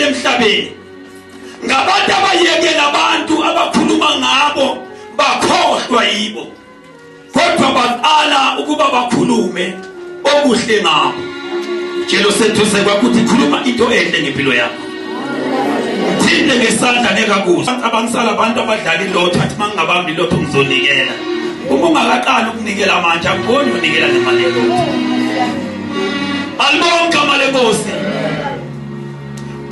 abaphila emhlabeni ngabantu abayekela abantu abakhuluma ngabo bakhohlwa yibo kodwa baqala ukuba bakhulume okuhle ngabo. Tshelo sethu sekwakuthi khuluma into enhle ngempilo yakho. Thinde ngesandla nekakuzo abangisala abantu abadlala ilotho athi mangingabambi ilotho ngizonikela. Uma ungakaqala ukunikela manje akuboni unikela nemali yelotho. Alibonke amale Nkosi.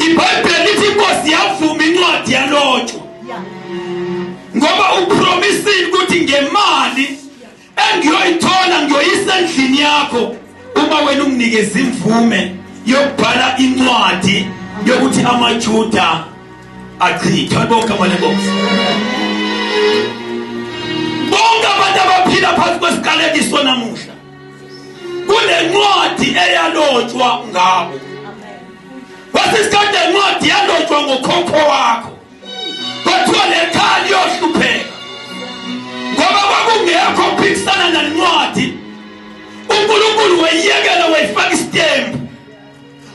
iBhayibheli lithi Inkosi yavuma incwadi yalotho ngoba upromisile ukuthi ngemali engiyoyithola ngiyoyisa endlini yakho uma wena unginikeza imvume yokubhala incwadi yokuthi amaJuda achithwe. Bonke amale Nkosi. Bonke abantu abaphila phansi kwesiqalekiso namuhla kule ncwadi eyalotshwa ngabo. Wasisikade incwadi yalotshwa ngokhokho wakho kwathiwa lekhali yohlupheka ngoba kwakungekho phikisana nalencwadi. uNkulunkulu wayiyekela wayifaka isitembu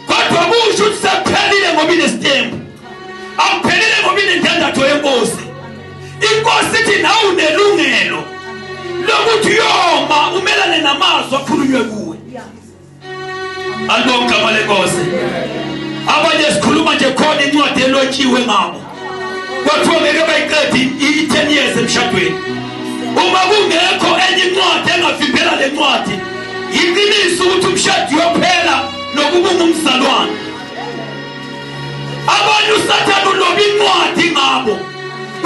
kodwa kusho ukuthi sephelile ngoba inestembu. Akuphelile ngoba inendandatho yenkosi. Inkosi ithi nawe unelungelo lokuthi yoma umelane namazwi akhulunywe kuwe. Alibonke amale Nkosi. Abanye sikhuluma nje khona incwadi elotshiwe ngabo kwathiwa ngeke bayiqede i-10 years emshadweni. Uma kungekho enye incwadi engavimbela le ncwadi iqiniso ukuthi umshado uyophela nokuba ungumzalwane. Abanye uSathane uloba incwadi ngabo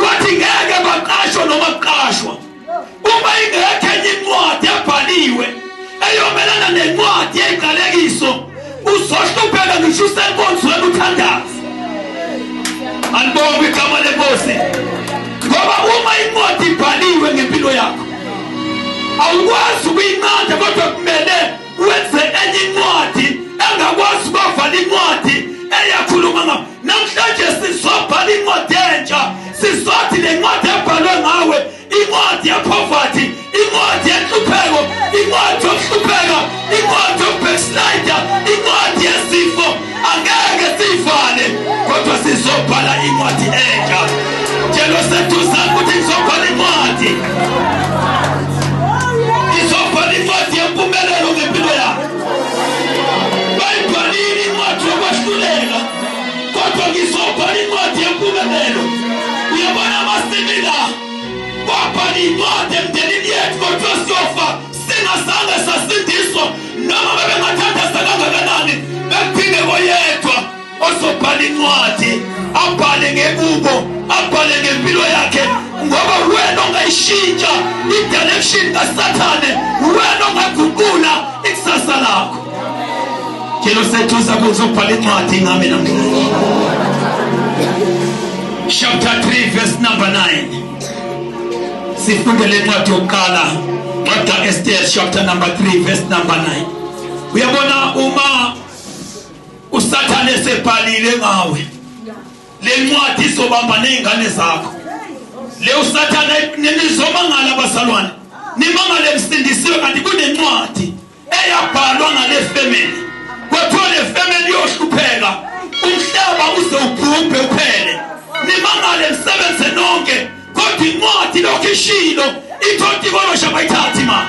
wathi ngeke baqashwa noma kuqashwa. Uma ingekho enye incwadi ebhaliwe eyomelana nencwadi yeqalekiso uzohlupheka ngisho usenkonzweni uthandaza. Alibonke igama leNkosi. Ngoba uma incwadi ibhaliwe ngempilo yakho awukwazi ukuyinqanda kodwa kumele wenze enye incwadi engakwazi ukuvala incwadi eyakhuluma ngabo. Namhlanje sizobhala incwadi entsha sizothi le ncwadi ebhalwe ngawe incwadi yepoverty, incwadi yenhlupheko, incwadi yokuhlupheka, incwadi yokubackslide, incwadi yezifo. Angeke siyivale kodwa sizobhala incwadi entsha. Tshelo sethu ukuthi sizobhala incwadi. Izobhala incwadi yempumelelo ngempilo yakho. Bayibhalile incwadi yokwahluleka kodwa ngizobhala incwadi yempumelelo. Uyabona amasimila wabhala incwadi emndenini yethu kodwa siyofa singazange sasindiswa noma bebengathatha kangakanani bephinde boyedwa ozobhala incwadi abhale ngekubo abhale ngempilo yakhe ngoba wena ongayishintsha i-direction kaSathane, wena ongaguqula ikusasa lakho. Tshelo sethu uzobhala incwadi ngami namhlanje. Chapter 3 verse number 9. Sifunde le ncwadi yokuqala Dr. Esther chapter number 3 verse number 9. Uyabona uma uSathane sebhalile ngawe le ncwadi izobamba nezingane zakho. Le uSathane nizomangala abasalwane nimangale emsindisiwe kanti kunencwadi eyabhalwa ngale family. Kwathiwa le family yohlupheka umhlaba uze ubhubhe uphele. Nimangale msebenze nonke kodwa incwadi lokho ishilo ithi kolosha bayithathi ma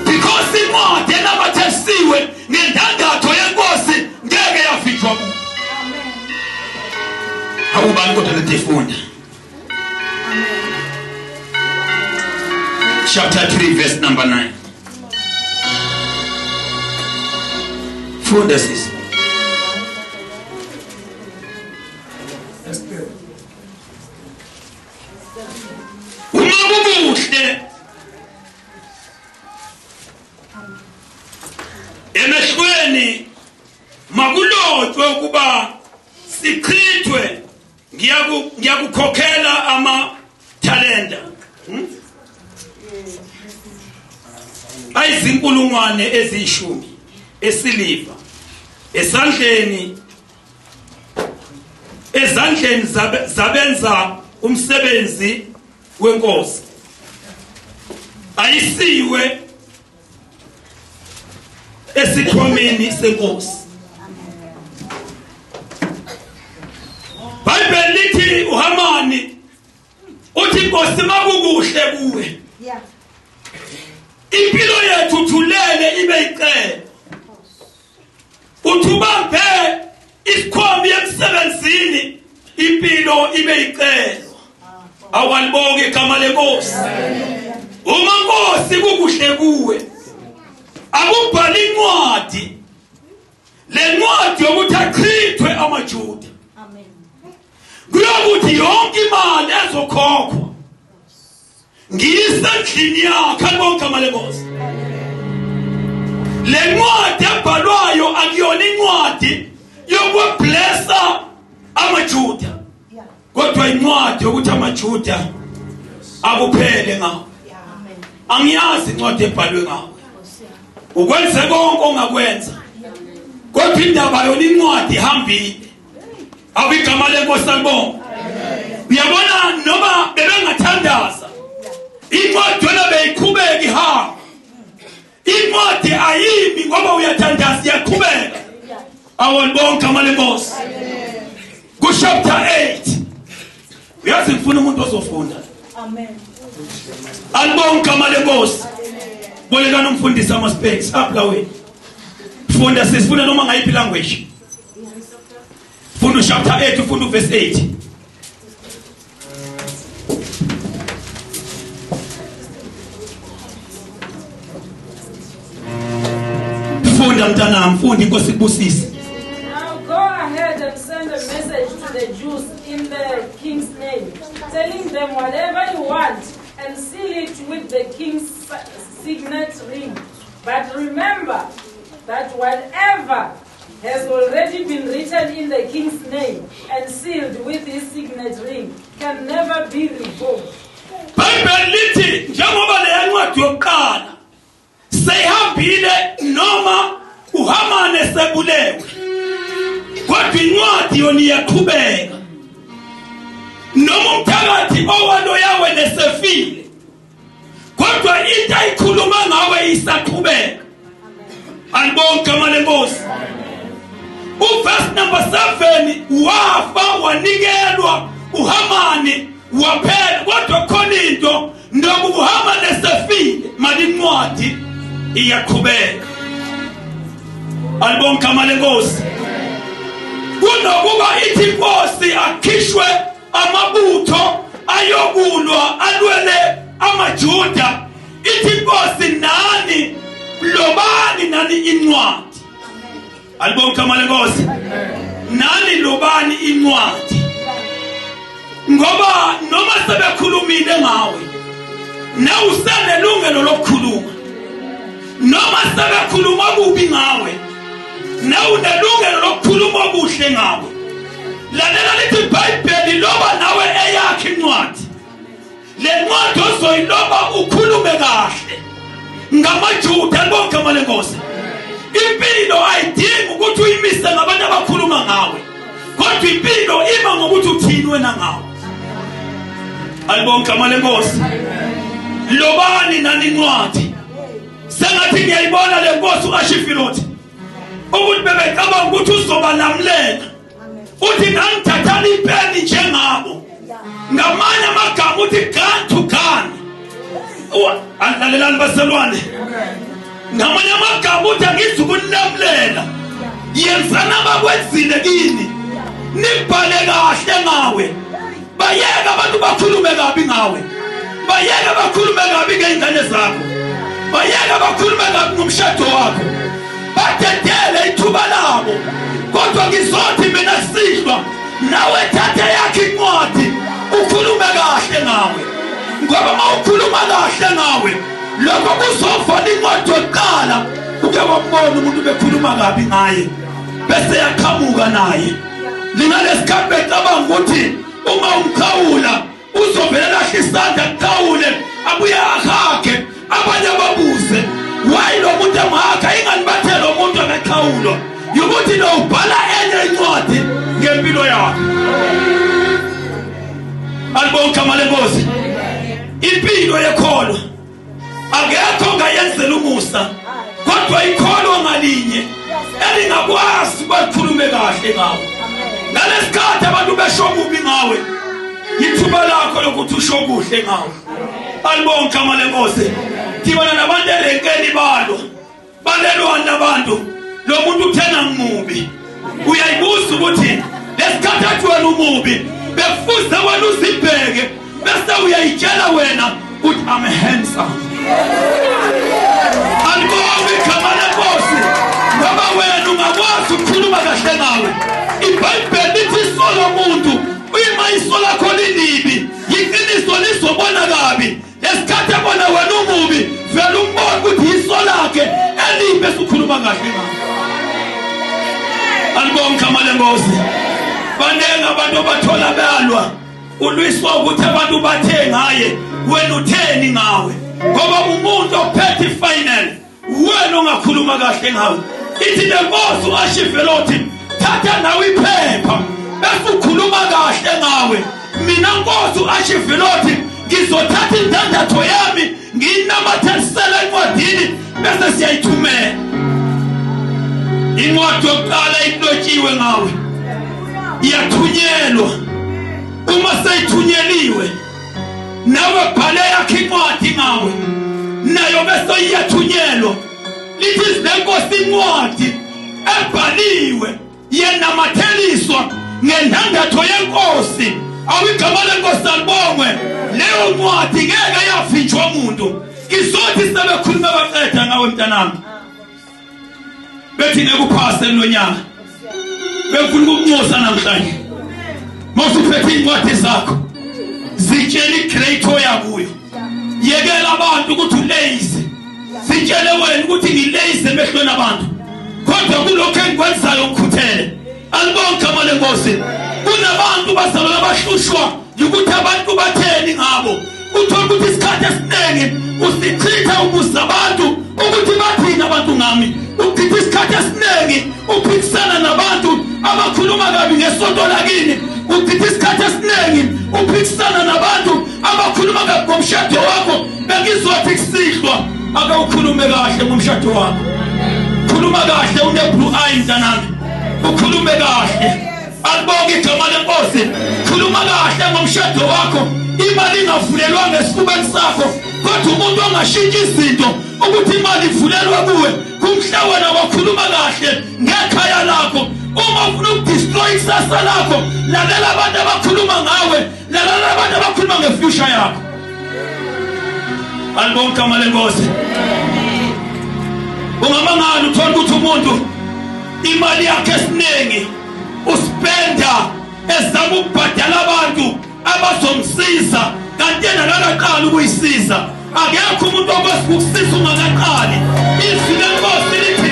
because incwadi enabathesiwe ngendandatho yenkosi ngeke yafihlwa kuyo. Awubani kodwa letifunda. Chapter 3 verse number 9. Funda sisi. Umabubuhle emehlweni makulotshwe ukuba sichithwe ngiyakukhokhela amathalenta ayizinkulungwane eziyishumi esiliva ezandleni zabenza umsebenzi wenkosi ayisiwe esikhwameni senkosi. Nkosi makukuhle kuwe. Impilo yethu thulele ibe iqele. Uthubambe isikhombi emsebenzini impilo ibe iqele. Awalibonge igama lenkosi. Uma Nkosi kukuhle kuwe akubhali incwadi. Le ncwadi yokuthi achithwe amaJuda. Amen. Kuyokuthi yonke imali ezokhokhwa ngiyisendlini yakhe alibonge igama lenkosi. Le ncwadi ebhalwayo akuyona incwadi yokublessa amaJuda. Kodwa incwadi yokuthi amaJuda akuphele ngawo. Angiyazi incwadi ebhalwe ngawo. Ukwenze konke ongakwenza. Kodwa indaba yona incwadi ihambile. Awigama lenkosi alibonge. Uyabona noma bebengathandaza incwadi yona beyiqhubeka ihamba. Incwadi ayimi ngoba uyathandaza iyaqhubeka. Awalibonge igama lenkosi. Ku chapter 8. Uyazi ngifuna umuntu ozofunda. Amen. Alibonge igama lenkosi. Bolekana umfundisi ama specs apha wena. Funda sisifunda noma ngayiphi language. Funda chapter 8 ufunda verse 8. Funda mntana mfundi inkosi ikubusise. Now go ahead and send a message to the Jews in the king's name, telling them whatever you want and seal it with the king's signet ring. But remember that whatever has already been written in the king's name and sealed with his signet ring can never be revoked. Bible lithi njengoba le ncwadi yokuqala seyihambile noma uHamane sebulewe. Kodwa incwadi yona iyaqhubeka. Noma umthakathi owalo yawe nesefile. Kodwa into ayikhuluma ngawe isaqhubeka. Alibonge igama lenkosi. Verse number 7 wafa wanikelwa uHamani waphela kodwa khona into ndoba uHamani esefile mali incwadi iyaqhubeka. Alibonge igama lenkosi. Kunokuba ithi inkosi akhishwe amabutho ayokulwa alwele amaJuda. Ithi inkosi nani lobani nani incwadi. Alibonge igama lenkosi. Nani lobani incwadi. Ngoba noma sebekhulumile ngawe na usenelungelo lokukhuluma. Noma sebekhuluma kubi ngawe na unelungelo lokukhuluma okuhle ngawe. Lalela lithi iBhayibheli loba nawe eyakhe incwadi. Le ncwadi ozoyiloba ukhulume kahle ngamaJuda. Alibonge igama lenkosi. Impilo ayidingi ukuthi uyimise ngabantu abakhuluma ngawe. Kodwa impilo ima ngokuthi uthinwe na ngawe. Alibonge igama lenkosi. Lobani nani incwadi. Sengathi ngiyayibona le nkosi uAshifiloti. Ukuthi bebecabanga ukuthi uzoba lamlela. Uthi ngangithathana ipeni njengabo. Ngamanye amagama uthi gun to gun. Alalelani baselwane. Ngamanye amagama uthi angizukunilamulela. Yenzana abakwenzile kini. Nibhale kahle ngawe. Bayeka abantu bakhulume kabi ngawe. Bayeka bakhulume kabi ngeingane zakho. Bayeka bakhulume kabi ngomshado wakho. Bathetele ithuba labo. Kodwa ngizothi mina sihlwa nawe thatha yakhe incwadi ukhulume kahle ngawe. Ngoba mawukhuluma kahle ngawe lokho kuzofana incwadi yokuqala uke wabona umuntu bekhuluma kabi ngaye bese yaqhamuka naye. Lingaleskhabe cabanga ukuthi uma umkhawula uzovela lahle isandla kukhawule abuye akhakhe abanye babuze why lo muntu emhakha ingani bathe lo muntu akakhawulwa ukuthi lo ubhala enye incwadi ngempilo yakhe. Alibonge igama lenkosi. Impilo yekholo akekho ongayenzela umusa kodwa ikholo ngalinye elingakwazi bakhulume kahle ngawe. Ngalesikhathi abantu besho kubi ngawe Yithuba lakho lokuthi usho kuhle ngawo. Alibonke igama lenkosi. Thibana nabantu erenkeni balelwana nabantu. Lo muntu uthena ngumubi. Uyayibuza ukuthi lesikhathi athi wena umubi bekufuze wena uzibheke bese uyayitshela wena ukuthi I'm handsome. Alibonke igama lenkosi. Ngoba wena ungakwazi ukukhuluma kahle ngawe. IBhayibheli lithi isola umuntu uma isola lakho lilibi yiqiniso lizobona kabi. Lesikhathi abona wena umubi vele umbone ukuthi isola lakhe elibi esukhuluma kahle ngawe. Alibonke igama lenkosi. Banenge abantu bathola balwa ulwiswa ukuthi abantu bathe ngaye wena utheni ngawe ngoba umuntu ophethe final wena ungakhuluma kahle ngawe. Ithi lenkosi uAshivelothi thatha nawe iphepha bese ukhuluma kahle ngawe. Mina Nkosi uAshivelothi ngizothatha indandatho yami nginamathisela encwadini bese siyayithumela. Incwadi yokuqala ilotshiwe ngawe iyathunyelwa. Uma seyithunyeliwe nawe bhale yakhe incwadi ngawe nayo bese iyathunyelwa. Lithi lenkosi incwadi ebhaliwe yenamatheliswa ngendandatho yenkosi. Awigama lenkosi alibongwe. Leyo ncwadi ngeke yavinjwa umuntu. Kizothi sebekhuluma baqeda ngawe mntanami. Bethi ngekuphase lonyaka. Befuna ukunxosa namhlanje. Mawusuphethe incwadi zakho zitshela igreater yakuyo. Yekela abantu ukuthi ulazy. Sitshele wena ukuthi ngilazy emehlweni abantu. Kodwa kulokho engikwenzayo ngikhuthele. Alibonke igama lenkosi. Kunabantu bazalwa abahlushwa ukuthi abantu batheni ngabo. Uthola ukuthi isikhathi esiningi usichitha ukuza abantu ukuthi bathini abantu ngami. Uchithi isikhathi esiningi uphikisana nabantu abakhuluma kabi ngesonto lakini. Uchithi isikhathi esiningi uphikisana nabantu abakhuluma kabi ngomshado wakho. Bengizothi kusihlwa ake ukhulume kahle ngomshado wakho. Khuluma kahle une-blue eye mntanami. Ukhulume kahle. Alibonke igama lenkosi. Khuluma kahle ngomshado wakho. Imali ingavulelwa ngesifubeni sakho kodwa umuntu ongashintshi izinto ukuthi imali ivulelwe kuwe kumhla wena wakhuluma kahle ngekhaya lakho. Uma ufuna ukudestroy ikusasa lakho lalela abantu abakhuluma ngawe, lalela abantu abakhuluma ngefuture yakho. Alibonke igama lenkosi. Ungamangala uthola ukuthi umuntu imali yakhe esiningi uspenda ezama ukubhadala abantu abazomsiza kanti yena akaqala ukuyisiza. Akekho umuntu okwazi ukusiza ungakaqali. Izwi lenkosi lithi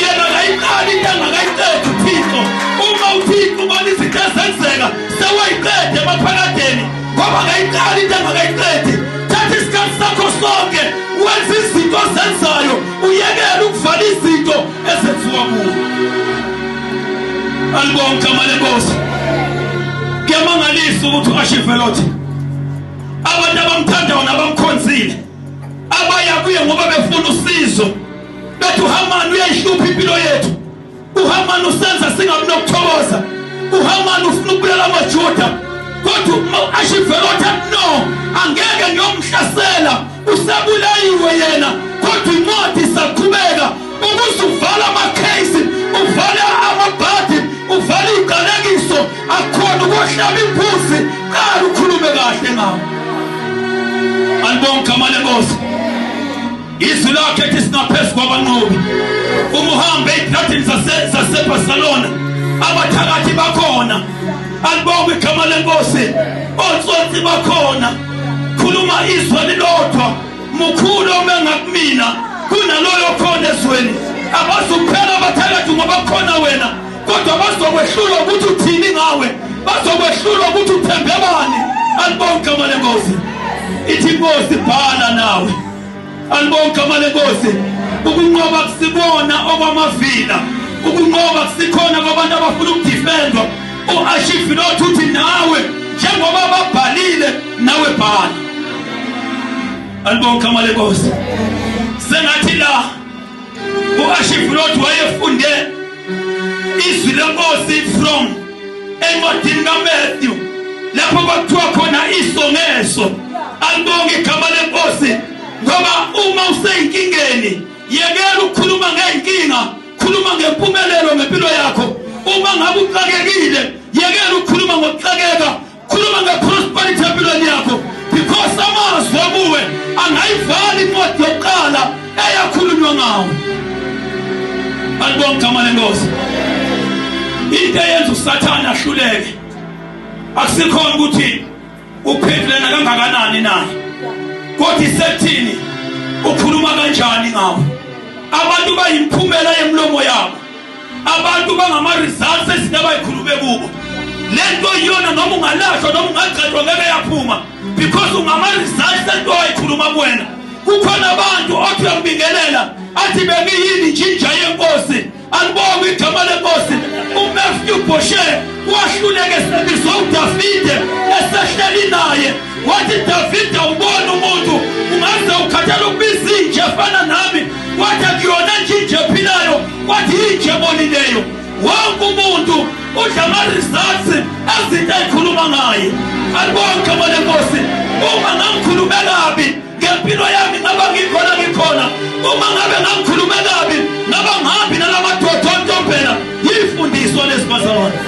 yena akayiqali into angakayiqedi uThixo. Uma uThixo ubona izinto ezenzeka sewayiqede emaphakadeni ngoba akayiqali into angakayiqedi. Thatha isikhathi sakho sonke wenza izinto ozenzayo uyekele ukuvala izinto ezenziwa kuwe. Alibonke igama lenkosi. Kuyamangalisa ukuthi uAshivelothi abantu abamthandayo nabamkhonzile abaya kuye ngoba befuna usizo. Bethi uHamani uyayihlupha impilo yethu. uHamani usenza singabi nokuthokoza. uHamani ufuna ukubulala amaJuda. Kodwa uAshivelothi no, angeke ngiyomhlasela. Usebulayiwe yena kodwa incwadi isaqhubeka ukuze uvala amakhesi, uvale amabhadi, uvale igalekiso akhona ukuhlaba imbuzi qala ukhulume kahle ngawo. Alibonke igama lenkosi. Izwi lakhe ethi singaphezu kwabanqobi. Uma uhambe ezitratini zaseBarcelona abathakathi bakhona. Alibonke igama lenkosi. Otsotsi bakhona. Khuluma izwi elilodwa mukhulu omengakumina kunaloyo khona ezweni. Abazuphela abathakathi ngoba khona wena kodwa bazokwehlula ukuthi uthini ngawe. Bazokwehlula ukuthi uthembe bani. Alibonke igama lenkosi. Ithi inkosi bhala nawe. Alibonke igama lenkosi. Ukunqoba kusibona okwamavila. Ukunqoba kusikhona kwabantu abafuna ukudefendwa. uAshivelothi uthi nawe njengoba babhalile nawe bhala. Alibonke igama lenkosi. Sengathi la uAshivelothi wayefunde izwi lenkosi from encwadini kaMathewu lapho kwakuthiwa khona isongeso. Alibonge igama lenkosi ngoba uma useyinkingeni yekela ukukhuluma ngeenkinga, khuluma ngempumelelo ngempilo yakho. Uma ngabe uxakekile yekela ukukhuluma ngokuxakeka, khuluma ngeprosperity empilweni yakho, because amazwi akuwe angayivali incwadi yokuqala eyakhulunywa ngawo. Alibonge igama lenkosi. Into eyenza uSathane ahluleke akusikhona ukuthi uphendulana kangakanani naye, kodwa isethini ukhuluma kanjani ngawo. Abantu bayimphumela yemlomo yabo, abantu bangama-results ezinto abayikhulume kubo. Lento iyona noma ungalashwa noma ungagcetshwa ngeke yaphuma, because ungama-results ento owayikhuluma kuwena. Kukhona abantu othi uyambingelela athi bengiyini njinja yenkosi. Alibonge igama lenkosi. uMefiboshethi wahluleke sebizwa uDavide esehleli naye. Wathi Davide ubona umuntu ungaze ukhathela ukubiza inje efana nami. Wathi akuyona njinja ephilayo, wathi inje ebonileyo. Wonke umuntu udla ama-results ezinto ayikhuluma ngaye. Alibonge igama lenkosi. Uma ngangikhulume kabi ngempilo yami ngaba ngikhona. Uma ngabe ngangikhulume kabi ngaba ngihambi nalamadoda ontombela. Yifundiswa lesibazalwane.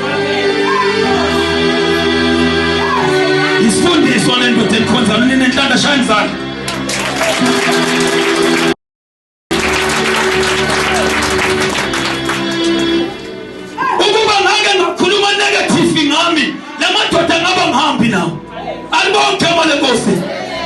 Isifundiswa lendoda elikhonzayo nenhlanda shaya izandla. Ukuba ngake ngakhuluma negative ngami, lamadoda ngaba ngihambi nawo. Alibonge igama lenkosi.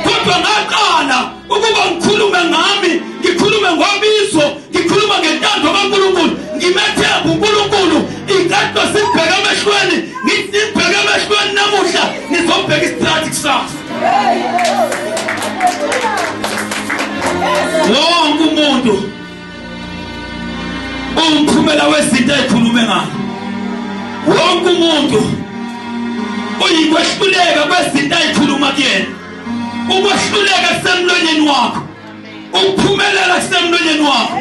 Kodwa ngaqala ukuba ngikhulume ngami, ngikhulume ngobizo, ngikhuluma ngentando kaNkulunkulu, ngimethemba uNkulunkulu. Inkatho sibheka emehlweni, ngibheka emehlweni namuhla, ngizobheka istrategy kusasa. Wonke umuntu umphumela wezinto ezikhulume ngayo. Wonke umuntu uyikwehluleka kwezinto ezikhuluma kuyena. Ukwehluleka kusemlonyeni wakho, ukuphumelela kusemlonyeni wakho.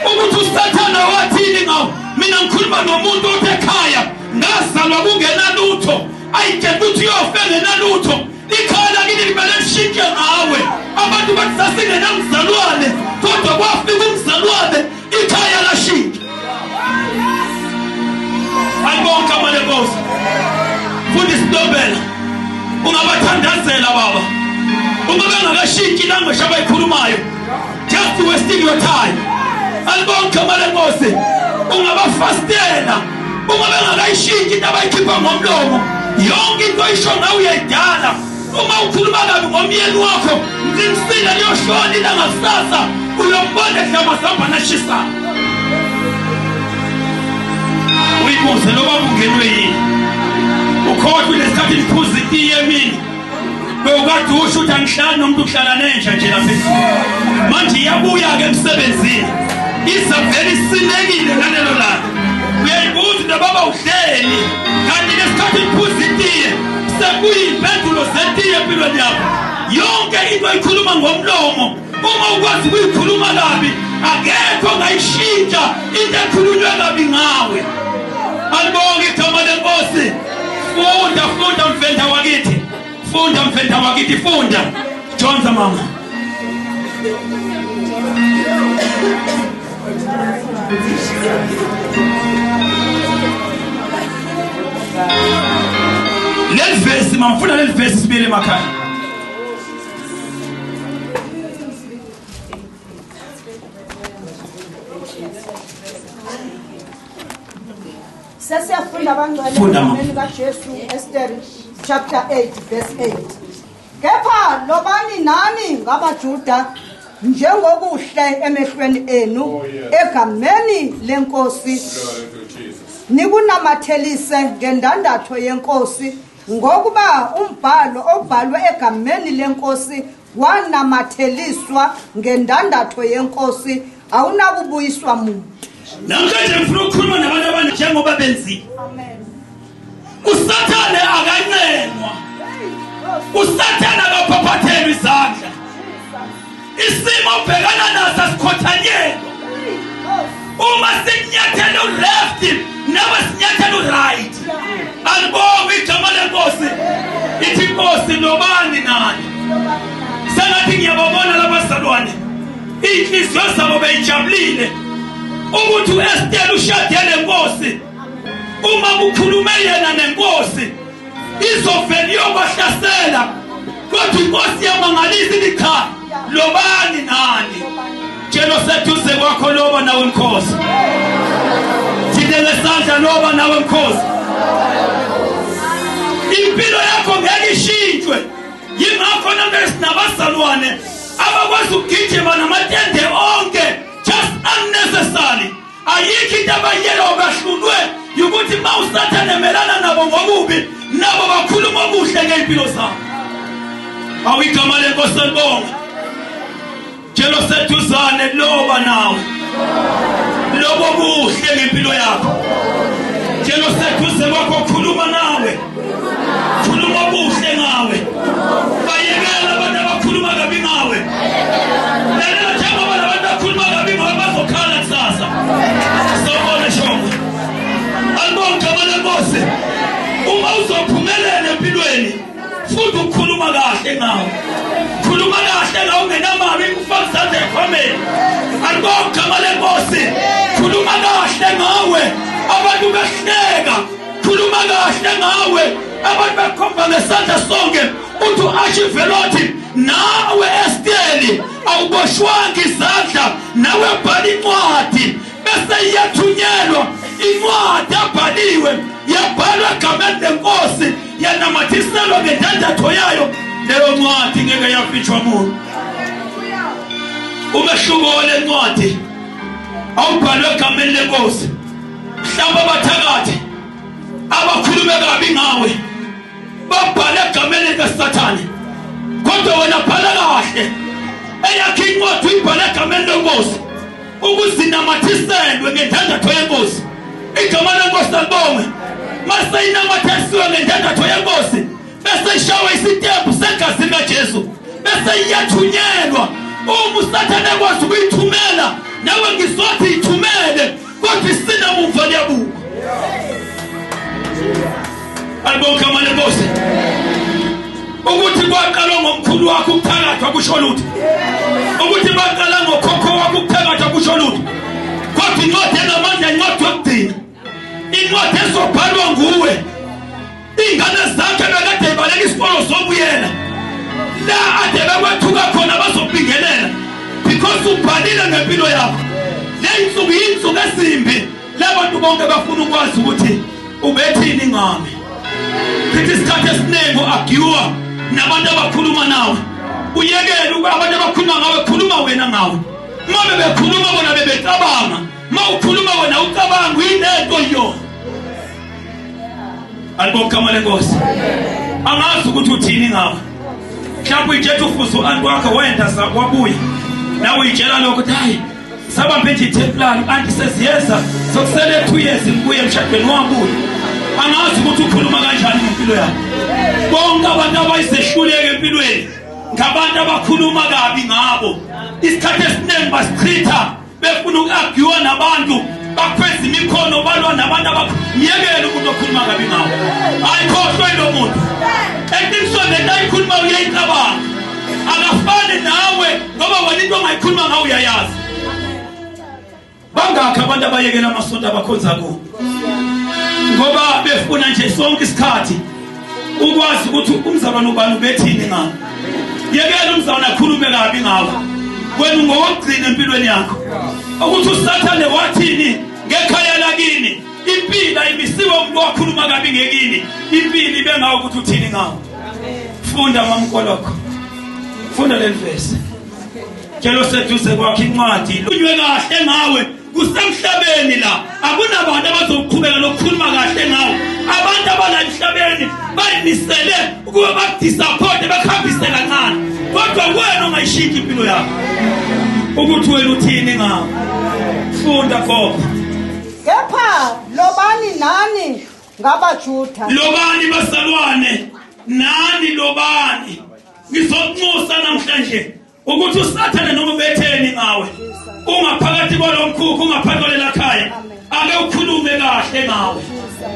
Ukuthi uSathane wathini ngawo? Mina ngikhuluma nomuntu othi ekhaya ngazalwa kungena lutho, ayitshela ukuthi uyofa engenalutho. Ikhaya lakini limele lishintshe ngawe. Abantu bathi sasingena mzalwane, kodwa kwafika umzalwane, ikhaya lashintsha. Alibonge igama lenkosi. Futhi isitobela ungabathandazela baba. Uma bengakashintshi language abayikhulumayo, just wasting your time. Alibonge igama lenkosi. Ungabafastela uma bengakayishintshi into abayikhipha ngomlomo. Yonke into oyisho ngawe uyayidala. Uma ukhuluma kabi ngomyeni wakho, ngimsile liyoshona ilanga kusasa, uyombona edlama samba nashisa. Uyibuze loba ungenwe yini. Ukhohlwe lesikhathi liphuza itiye emini. Bewukade usho ukuthi angihlali nomuntu uhlala nenja nje lapha esini. Manje iyabuya-ke emsebenzini. Isavele isinekile ngalelo langa. Uyayibuza into baba uhleli. Kanti lesikhathi liphuza itiye, sekuyimpendulo zetiye empilweni yakho. Yonke into oyikhuluma ngomlomo, uma ukwazi ukuyikhuluma kabi, akekho ongayishintsha into ekhulunywe kabi ngawe. Alibonge igama lenkosi. Funda mfenda wakithi. Funda mfenda wakithi, funda. Jonza mama. Let's verse mama, funda let's verse sibili emakhaya. Sesiyafunda abangcwele kaJesu Esther chapter 8 verse 8. Kepha lobani nani ngabaJuda njengokuhle emehlweni enu egameni lenkosi, nikunamathelise ngendandatho yenkosi, ngokuba umbhalo obhalwe egameni lenkosi wanamatheliswa ngendandatho yenkosi awunakubuyiswa muntu. Namhlanje ngifuna ukukhuluma nabantu abanjengoba benzile. Amen. uSathane akancenwa, uSathane akaphaphathela izandla. Isimo obhekana naso asikhothanyelwa. Uma sinyathela u-left nawe sinyathela u-right. Alibonge igama lenkosi. Nithi Nkosi lobani nani. Sengathi ngiyababona labazalwane. Inhliziyo zabo beyijabulile ukuthi uEsther ushadele nenkosi. Uma kukhulume yena nenkosi izovela iyobahlasela. Kodwa inkosi yamangalisa ithi cha, lobani nani. Tshelo seduze kwakho loba nawe Nkosi. Thine ngesandla loba nawe Nkosi. Impilo yakho ngeke ishintshwe. Yingakho nabazalwane abakwazi ukugijima namatende onke just unnecessary. Ayikho into abayela bahlulwe ukuthi mawusathane emelana nabo ngokubi nabo bakhuluma okuhle ngempilo zabo. Awigama lenkosi libonga. Tshelo seduzane loba nawe. Lobo buhle ngempilo yakho. Tshelo seduze kwakho khuluma nawe. Khuluma buhle ngawe. Bayekela abantu abakhuluma kabi ngawe. Lalela njengoba abantu abakhuluma kabi ngawe bazokhala kusasa. Sobona shongo. Albonga malenkosi. Uma uzophumelela empilweni futhi ukhuluma kahle ngawe. Khuluma kahle ngawe ngenamali ufaka isandla ekhwameni. Albonga malenkosi. Khuluma kahle ngawe. Abantu behleka. Khuluma kahle ngawe. Abantu bakhomba ngesandla sonke uthi uAshivelothi nawe Esther awuboshwanga izandla nawe bhala incwadi bese iyathunyelwa incwadi abhaliwe yabhalwa egameni lenkosi yanamathiselwa ngendandatho yayo. Leyo ncwadi ngeke yafichwa muntu. Umehluko le ncwadi awubhalwe egameni lenkosi. Mhlawumbe abathakathi abakhulume kabi ngawe babhala egameni likaSathane, kodwa wena bhala kahle. Eyakho incwadi uyibhala egameni lenkosi ukuzinamathiselwe ngendandatho yenkosi. Igama lenkosi libonge. Mase inamathiselwe ngendandatho yenkosi bese ishawe isitembu segazi likaJesu bese iyathunyelwa. Uma uSathane ekwazi ukuyithumela nawe ngizothi ithumele kodwa isinamuva liyabuka. Albonga malenkosi. Ukuthi kwaqala ngomkhulu wakho ukuthakathwa kusho lutho. Ukuthi baqala ngokhokho wakho ukuthakathwa kusho lutho. Kodwa incwadi enamandla incwadi yokugcina. Incwadi ezobhalwa nguwe. Ingane zakhe bekade ibaleka isikolo sobuyela. La ade bekwethuka khona bazobingelela because ubhalile ngempilo yakho. Le insuku yinsuku esimbi. Labantu bonke bafuna ukwazi ukuthi ubethini ngami. Kithi isikhathi esiningi uagiwa nabantu abakhuluma nawe. Uyekele ukuba abantu abakhuluma ngawe khuluma wena ngawe. Uma bekhuluma bona bebecabanga. Uma ukhuluma wena ucabanga uyinento yona. Albonga malenkosi. Angazi ukuthi uthini ngawe. Mhlawumbe ujethe ufuzo anti wakhe wenda wabuya. Nawe uyitshela lokho ukuthi hayi sabambe nje iTemplari anti sesiyeza sokusele 2 years ngibuye emshadweni wabuya. Angazi ukuthi ukhuluma kanjani ngempilo yakho. Bonke abantu abayisehluleke empilweni ngabantu abakhuluma kabi ngabo. Isikhathi esiningi basichitha befuna ukuagiwa nabantu bakhweza imikhono balwa nabantu abakuyekela umuntu okhuluma kabi ngabo. Ayikhohlwe lo muntu. Eqinisweni leyikhuluma uyayicabanga. Akafani nawe ngoba wena into ongayikhuluma ngawe uyayazi. Bangakho abantu abayekela amasonto abakhonza kuwo ngoba befuna nje sonke isikhathi ukwazi ukuthi umzalwane ubani ubethini ngawe. Yekela umzalwane akhulume kabi ngawe. Wena ungokugcina empilweni yakho ukuthi uSathane wathini ngekhaya lakini. Impilo imisiwe umuntu okhuluma kabi ngekini. Impilo ibe ngawe ukuthi uthini ngawe. Funda mamkolokho. Funda le verse. Tshelo seduze kwakho incwadi lunywe kahle ngawe kusemhlabeni la. Akunabantu abazoqhubeka lokukhuluma kahle ngawe. Abantu abala emhlabeni bayimisele ukuba bakudisappoint bakhambise kancane. Kodwa wena ungayishiki impilo yakho ukuthi wena uthini ngawe. Funda khopha. Kepha lobani nani ngabaJuda. Lobani basalwane nani lobani. Ngizokunxusa namhlanje ukuthi uSathane noma ubetheni ngawe ungaphakathi kwalomkhukhu ungaphakathi kwalela khaya ake ukhulume kahle ngawe.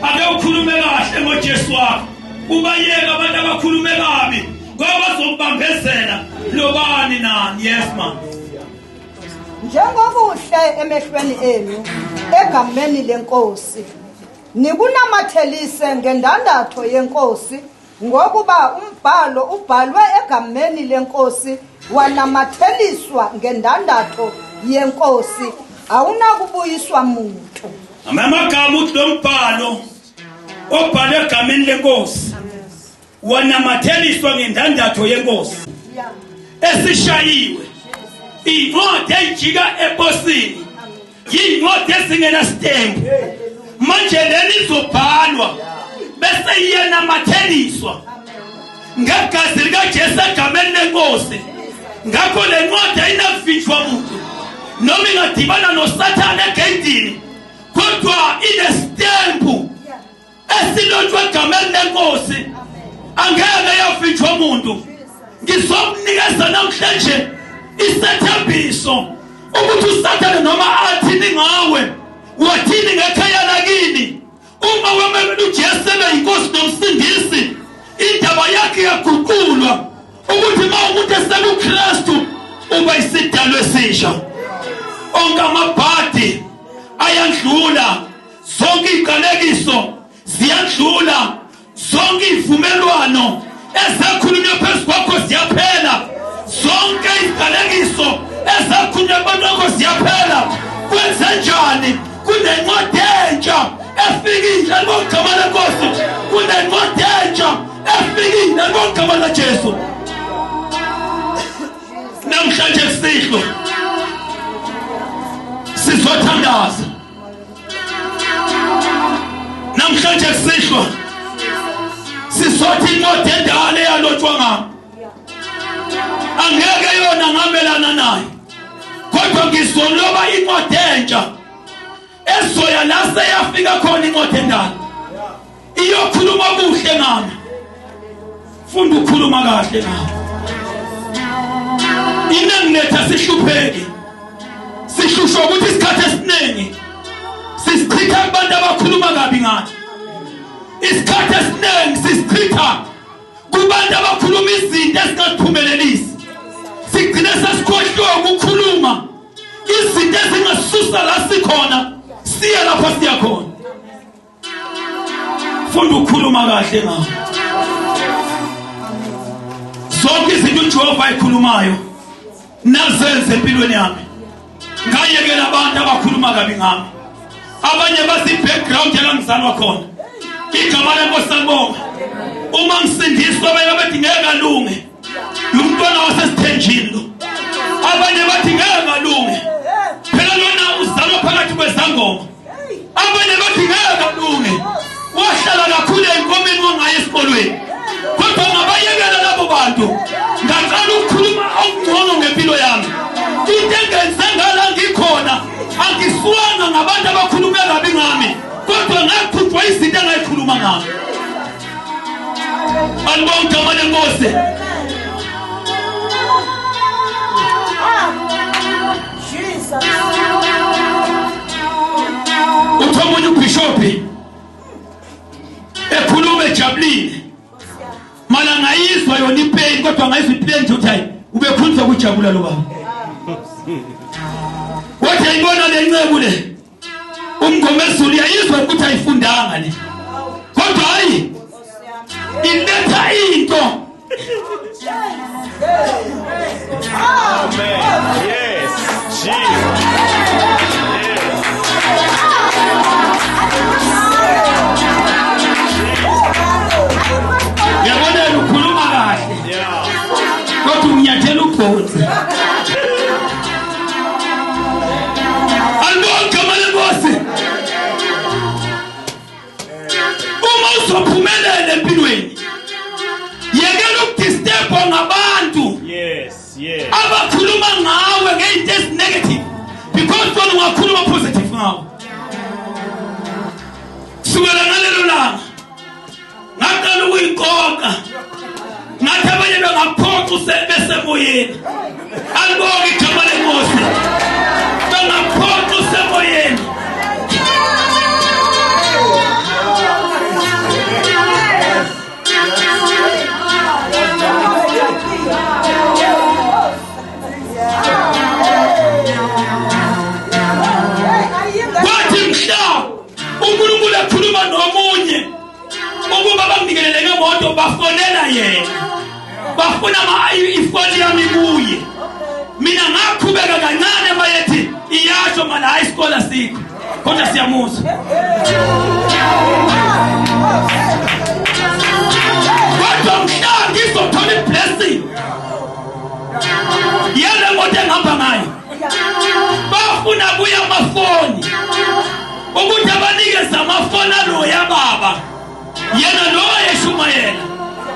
Ake ukhulume kahle ngoJesu wakho. ubayeka abantu abakhulume kabi ngoba zokubambezela lobani nani. Yes ma. Njengobuhle emehlweni enu egameni lenkosi nikunamathelise ngendandatho yenkosi ngokuba umbhalo ubhalwe egameni lenkosi wanamatheliswa ngendandatho yenkosi awunakubuyiswa muntu. Amagama uthi lo mbhalo obhalwe egameni lenkosi wanamatheliswa ngendandatho yenkosi esishayiwe incwadi ejika eposini yincwadi esingena stembu manje leli izobhalwa bese iyanamatheliswa ngegazi likaJesu egameni lenkosi. Ngakho le ncwadi ayinakuvinjwa muntu noma ingadibana noSathane egeyidini kodwa inestembu esilotshwe egameni lenkosi angeke yavinjwa muntu. Ngizokunikeza namhlanje isethembiso ukuthi uSathane noma athini ngawe wathini ngekhaya lakini uma wemele uJesu ebeyinkosi nomsindisi indaba yakhe yaguqulwa ukuthi ma umuntu esekuKristu uba isidalwa esisha. Onke amabhadi ayandlula, zonke iqalekiso ziyandlula, zonke ivumelwano ezakhulunywa phezu kwakho ziyaphela, zonke iqalekiso ezakhulunywa phezu kwakho ziyaphela. Kwenzenjani? Kunencwadi entsha efikile ngogama lenkosi, kunencwadi entsha efikile ngogama laJesu. Namhlanje sihlo sizothandaza, namhlanje sihlo sizothi incwadi endala eyalotshwa ngami angeke yona ngamelana nayo, kodwa ngizoloba incwadi entsha ezoya la seyafika khona incwadi endala iyokhuluma kuhle ngami. Funda ukukhuluma kahle ngami. Inengiletha sihlupheki, sihlushwa ukuthi isikhathi esiningi sisichitha kubantu abakhuluma kabi ngathi. Isikhathi esiningi sisichitha kubantu abakhuluma izinto ezingasiphumelelisi. Sigcine sesikhohlwa ukukhuluma izinto ezingasusa la sikhona siya lapha siya khona. Funda ukukhuluma kahle ngawo. Zonke izinto uJehova ayikhulumayo nazenze empilweni yami. Ngayekela abantu abakhuluma kabi ngami, abanye basi background yangizalwa khona. Igama lenkosi salibonga. Uma ngisindiswa bathi ngeke alunge, umntwana wasesithenjini lo. Abanye bathi ngeke alunge, phela lona uzalwa phakathi kwezangoma. Abanye bathi ngeke alunge, wahlala kakhulu enkomeni wangaye esikolweni. Kodwa ngabayekela labo bantu, ngaqala ukukhuluma okungcono ngempilo yami. Into engenzengala ngikhona angisuwanga ngabantu abakhuluma kabi ngami, kodwa ngaqhutshwa izinto engayikhuluma ngami. Alibonga igama lenkosi. Jesus. Uthomunye ubishopi ekhuluma ejabulile, mala ngayizwa yona ipain kodwa ngayizwa ipain nje uthi ubekhulisa ukujabula lo baba. Wathi ayibona le ncebo le umngomezulu yayizwa ukuthi ayifundanga le, kodwa hayi iletha into. Amen. Yes. Jesus. Yabona ukhuluma kahle. Kodwa unyathela ubhonzi. Alibonga lenkosi. Uma uzophumelela empilweni, yekela ukudisturb ngabantu. Yes. Yes. Abakhuluma ngawe ngezinto ezinegative, because wena ungakhuluma positive ngawe. Sukela ngalelo langa ngaqala ukuyinkonka, ngathi abanye bengaphoxa besemoyeni. Alibonga igama lenkosi, bengaphoxa usemoyeni. bekhuluma nomunye ukuba bangikelele ngemoto bafonela yena bafuna ifoni yami kuye mina ngaqhubeka kancane bayethi iyasho mana high school asikho kodwa siyamuzwa kodwa mhla ngizothola blessing yale moto engihamba ngayo bafuna kuya amafoni ukuthi abanikeze amafoni alo yababa yena lo yeshumayela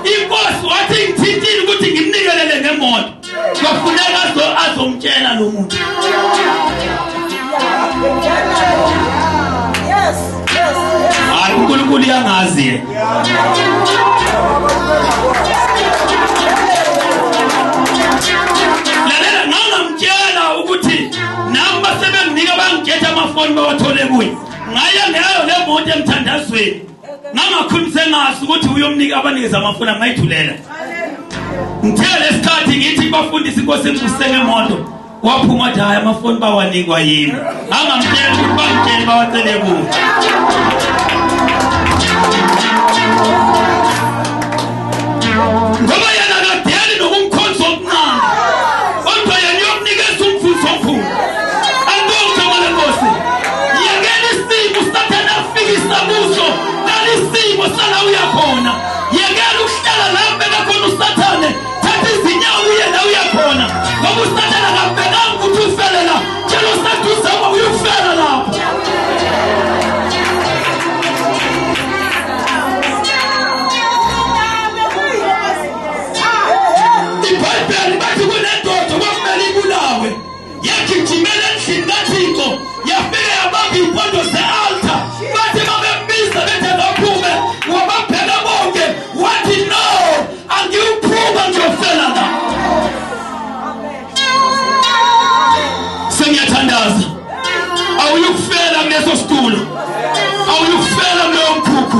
inkosi wathi ngithintile ukuthi ngimnikelele ngemoto kwafuneka azomtshela lo muntu hayi uNkulunkulu yangazi lalela ngangamtshela ukuthi namba sebenginika bangigetha amafoni bawathole kuye ngaya ngayo le moto emthandazweni ngangakhulumse ngazi ukuthi uyomnika abanikeza amafoni angayithulela ngithele lesikhathi ngithi bafundisa inkosi engibusise ngemoto waphuma athi hayi amafoni bawanikwa yini angamtshela ukuthi bangitshele bawacele kuye ngoba yena kadeli nokumkhonza okuncane kodwa yena uyomnikeza umvuzo omkhulu andongijama lenkosi yekela isimo usathane afikisa kuso nalisimo sala uyakhona yekela ukuhlala lapho bekakhona usathane thatha izinyawo uye la uyakhona ngoba usathane akabhekanga ukuthi ufele la tshela usathi uzama uyufela lapho iBhayibheli bathi kunendoda okumele ibulawe yagijimela endlini kaThixo yafika yabamba impondo ze-altar bathi babembiza bethe baphume wababheka bonke wathi no angiwuphuma ngiyofela la sengiyathandaza awuyukufela kuleso situlo awuyukufela kuleyo mkhukhu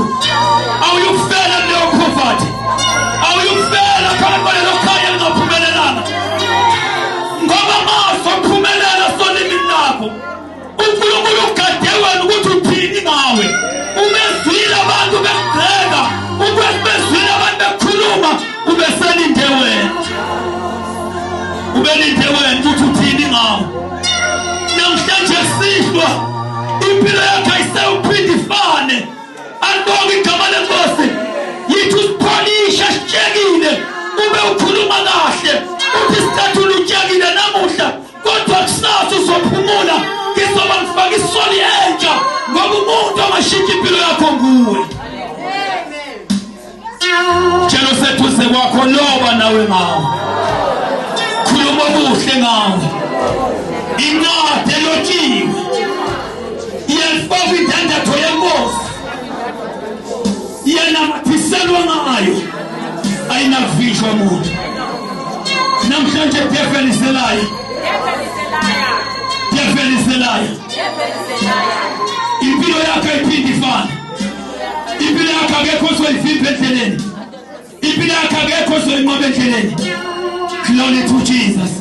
awuyukufela kuleyo poverty awuyukufela phakathi kwalelo khaya lingaphumelelanga ngoba masophumelela solimini lakho uNkulunkulu ugade wena ukuthi uthini ngawe ubezwile abantu bekugxeka ubezwile abantu bekhuluma ubeselinde wena ubelinde wena ukuthi uthini ngawe namhlanje sihlwa impilo yakhe ayisewuphinde ifane andonga igama lenkosi yithi usipholisha sitshekile ube ukhuluma kahle uthi sithathula utshekile namuhla kodwa kusasa uzophumula ngizoba ngifaka isoli entsha ngoba umuntu angashintsha impilo yakho nguwe tshelo seduze kwakho loba nawe ngawo khuluma kuhle ngawo incwadi elotshiwe iyalifaka indandatho yenkosi iyenamathiselwa ngayo ayinavishwa muntu namhlanje defeliselayo impilo yakho ayiphindi ifana impilo yakho akekho soyivimba endleleni impilo yakho akekho soyinqoba endleleni glory to Jesus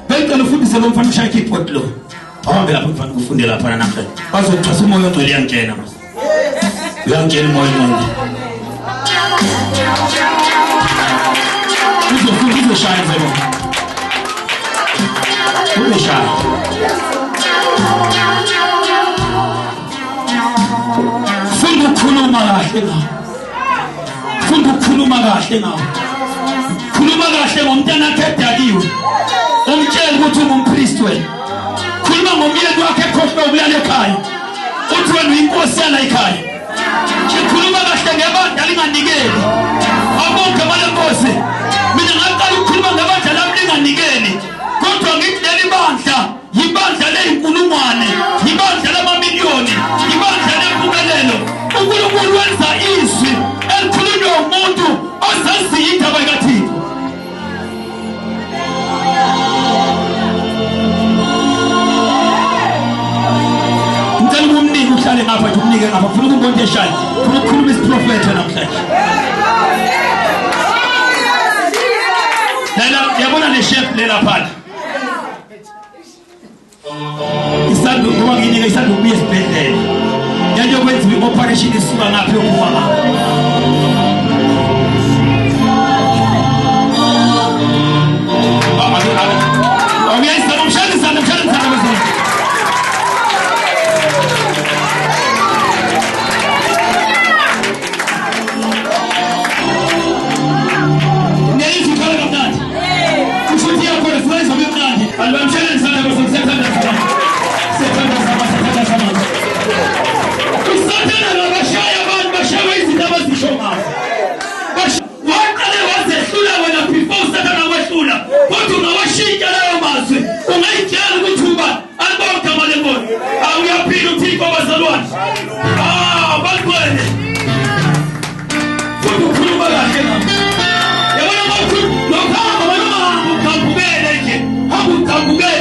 bengicela ufundise lo mfana ushaya ikeyboard lo ahambe lapho mfana ukufundela lapha namhlanje bazokuxhasa umoya ongcwele yangena mase uyangena umoya ongcwele uzoshaya nzelo uyashaya funda ukukhuluma kahle ngawo funda ukukhuluma kahle ngawo khuluma kahle ngomntana wakhe edakiwe umtshela ukuthi ungumpriest wena khuluma ngomyeni wakhe ekhohlwe ubulala ekhaya uthi wena uyinkosi yala ekhaya khuluma kahle ngebandla linganikeli abonke abalenkosi mina ngaqala ukukhuluma ngebandla lami linganikeli kodwa ngithi leli bandla yibandla leyinkulungwane yibandla lamamiliyoni yibandla lempumelelo uNkulunkulu wenza izwi elikhulunywa umuntu ozaziyo indaba kaThixo ngicela ukumnika uhlale ngapha umnike ngapha ufuna ukumbona eshaya ufuna ukukhuluma isiprofetho namhlanje yabona le chef lela phala isadu ngoba nginika isadu kubuye esibhedlela yaje kwenziwa i-operation isuka ngaphi yokuba Hakukagubele